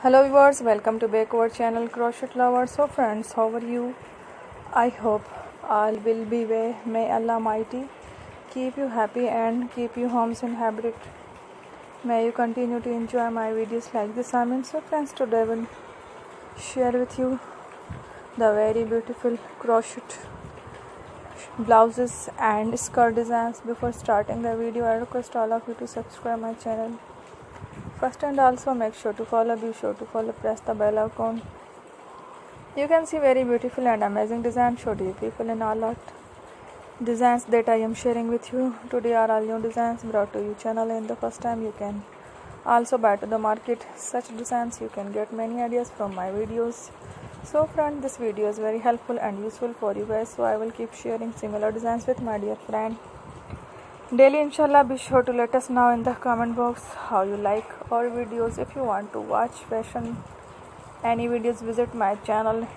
Hello viewers, welcome to backward channel Crochet Lovers. So friends, how are you? I hope all will be well. May Allah Almighty keep you happy and keep you homes inhabited. May you continue to enjoy my videos like this. So friends, today I will share with you the very beautiful crochet blouses and skirt designs. Before starting the video, I request all of you to subscribe my channel first, and also be sure to follow, press the bell icon. You can see very beautiful and amazing designs so beautiful and all out designs that I am sharing with you today are all new designs brought to you channel, and the first time you can also buy to the market such designs. You can get many ideas from my videos. So friend, this video is very helpful and useful for you guys, so I will keep sharing similar designs with my dear friend daily, inshallah. Be sure to let us know in the comment box how you like our videos. If you want to watch fashion any videos, visit my channel,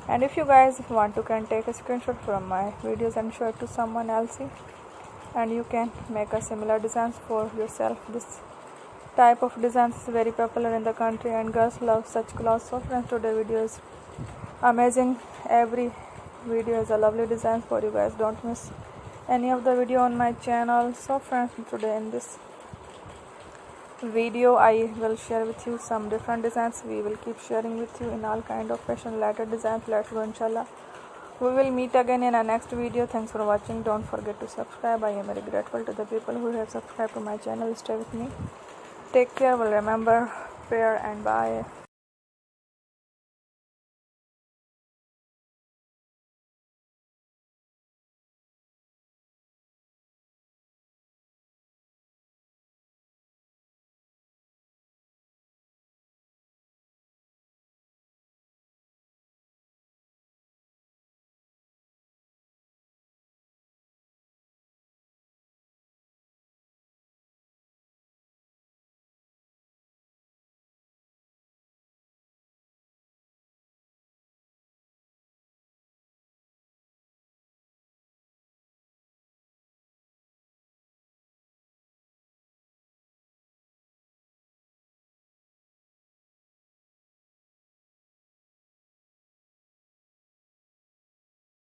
and if you guys want to can take a screenshot from my videos and show it to someone else, and you can make a similar designs for yourself. This type of designs is very popular in the country and girls love such clothes. So friends, today video is amazing. Every video is a lovely design for you guys. Don't miss any of the video on my channel. So friends, today in this video I will share with you some different designs. We will keep sharing with you in all kind of fashion related designs. Let's go, inshallah. We will meet again in our next video. Thanks for watching. Don't forget to subscribe. I am very grateful to the people who have subscribed to my channel. Stay with me. Take care. Well, remember prayer and bye.